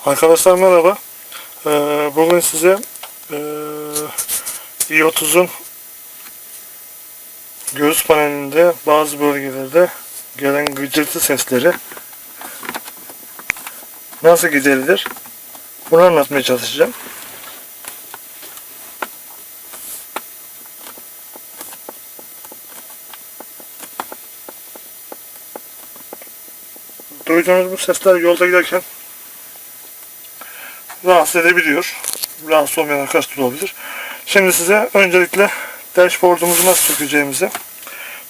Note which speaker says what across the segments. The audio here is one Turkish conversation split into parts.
Speaker 1: Arkadaşlar merhaba. Bugün size i30'un göğüs panelinde bazı bölgelerde gelen gıcırtı sesleri nasıl giderilir bunu anlatmaya çalışacağım. Duyduğunuz bu sesler yolda giderken rahatsız edebiliyor. Rahatsız olmayan arkadaşlar olabilir. Şimdi size öncelikle dashboard'umuzu nasıl sökeceğimizi,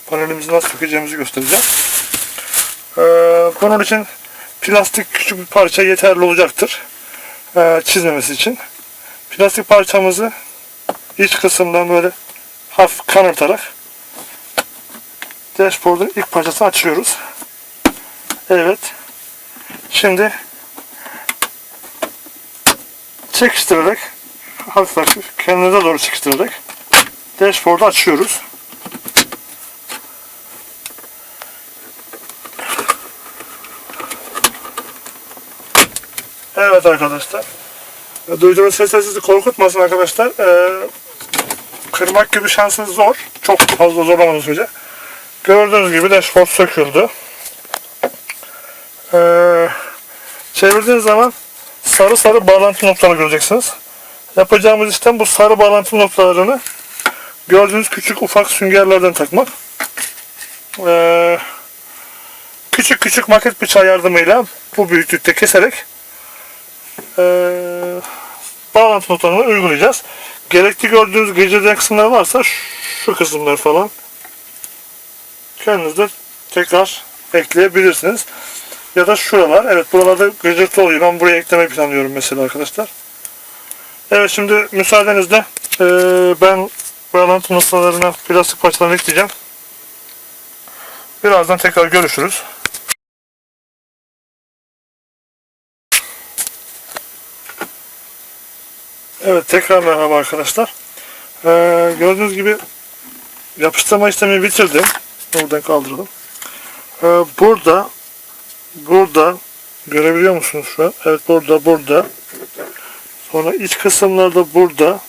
Speaker 1: panelimizi nasıl sökeceğimizi göstereceğim. Bunun için plastik küçük bir parça yeterli olacaktır. Çizmemesi için. Plastik parçamızı iç kısımdan böyle hafif kanırtarak dashboard'un ilk parçasını açıyoruz. Evet. Şimdi çekiştirerek hafif hafif kendinize doğru çekiştirerek dashboard'u açıyoruz. Evet arkadaşlar. Duyduğunuz sesler sizi korkutmasın arkadaşlar. Kırmak gibi şansınız zor. Çok fazla zorlamadığınız sürece. Gördüğünüz gibi dashboard söküldü. Çevirdiğiniz zaman sarı bağlantı noktaları göreceksiniz. Yapacağımız işlem bu sarı bağlantı noktalarını gördüğünüz küçük ufak süngerlerden takmak. Küçük maket bıçağı yardımıyla bu büyüklükte keserek bağlantı noktalarını uygulayacağız. Gerekli gördüğünüz geceden kısımlar varsa şu kısımlar falan kendiniz de tekrar ekleyebilirsiniz. Ya da şuralar. Evet, buralarda gıcırtı oluyor. Ben buraya eklemeyi planlıyorum mesela arkadaşlar. Evet, şimdi müsaadenizle ben bağlantı noktalarına plastik parçalarını ekleyeceğim. Birazdan tekrar görüşürüz. Evet, tekrar merhaba arkadaşlar. Gördüğünüz gibi yapıştırma işlemini bitirdim. Buradan kaldıralım. Burada görebiliyor musunuz şu an? Evet, burada. Sonra iç kısımlarda burada.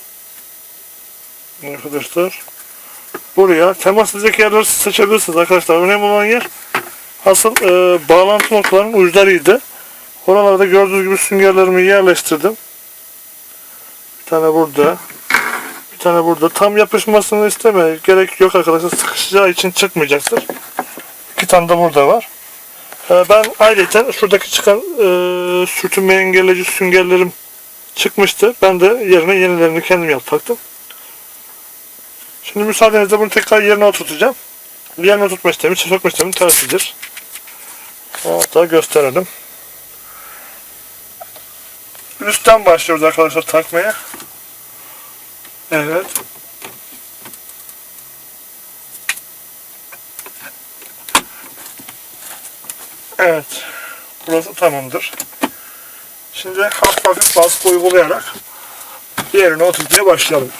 Speaker 1: Arkadaşlar. Buraya temas edecek yerleri seçebilirsiniz arkadaşlar. Önemli olan yer asıl bağlantı noktalarının uçlarıydı. Oralarda gördüğünüz gibi süngerlerimi yerleştirdim. Bir tane burada. Bir tane burada. Tam yapışmasını istemeye gerek yok arkadaşlar. Sıkışacağı için çıkmayacaktır. İki tane de burada var. Ben ayrıca şuradaki çıkan sürtünme engelleyici süngerlerim çıkmıştı. Ben de yerine yenilerini kendim taktım. Şimdi müsaadenizle bunu tekrar yerine oturtacağım. Yerine oturtma işlemi, sökme işlemi tersidir. Hatta gösterelim. Üstten başlıyoruz arkadaşlar takmaya. Evet. Evet. Burası tamamdır. Şimdi hafif baskı uygulayarak yerine oturtmaya başlayalım.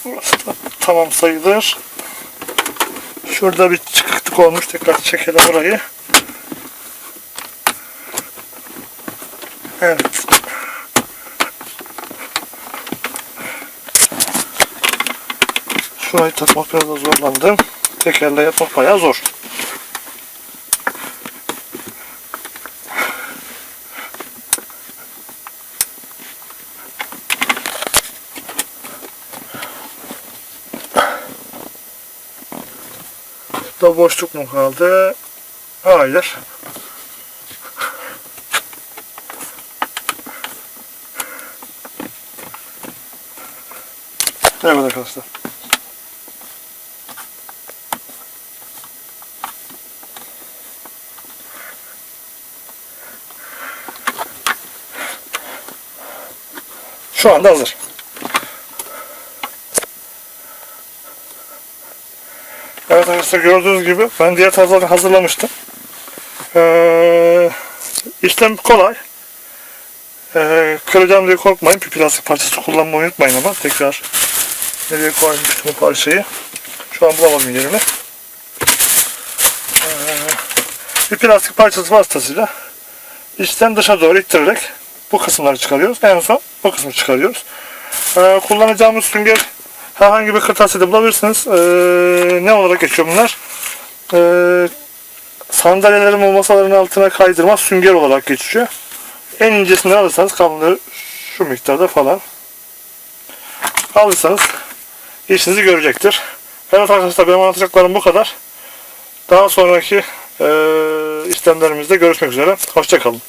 Speaker 1: Burası da tamam sayılır. Şurada bir çıkıklık olmuş. Tekrar çekelim orayı. Evet. Şurayı takmak biraz da zorlandım. Tekerle yapmak bayağı zor. Da boşluk mu kaldı? Hayır. Evet arkadaşlar. Şu anda hazır. Evet arkadaşlar, gördüğünüz gibi ben diğer tarafları hazırlamıştım. İşlem kolay. Kıracağım diye korkmayın. Bir plastik parçası kullanmayı unutmayın ama tekrar nereye koymuştum bu parçayı. Şu an bulamadım yerini. Bir plastik parçası vasıtasıyla içten dışa doğru ittirerek bu kısımları çıkarıyoruz. En son bu kısmı çıkarıyoruz. Kullanacağımız sünger herhangi bir kırtasiyede bulabilirsiniz. Ne olarak geçiyor bunlar? Sandalyelerin masaların altına kaydırma sünger olarak geçiyor. En incesini alırsanız kalınlığı şu miktarda falan alırsanız işinizi görecektir. Evet arkadaşlar, benim anlatacaklarım bu kadar. Daha sonraki işlemlerimizde görüşmek üzere. Hoşça kalın.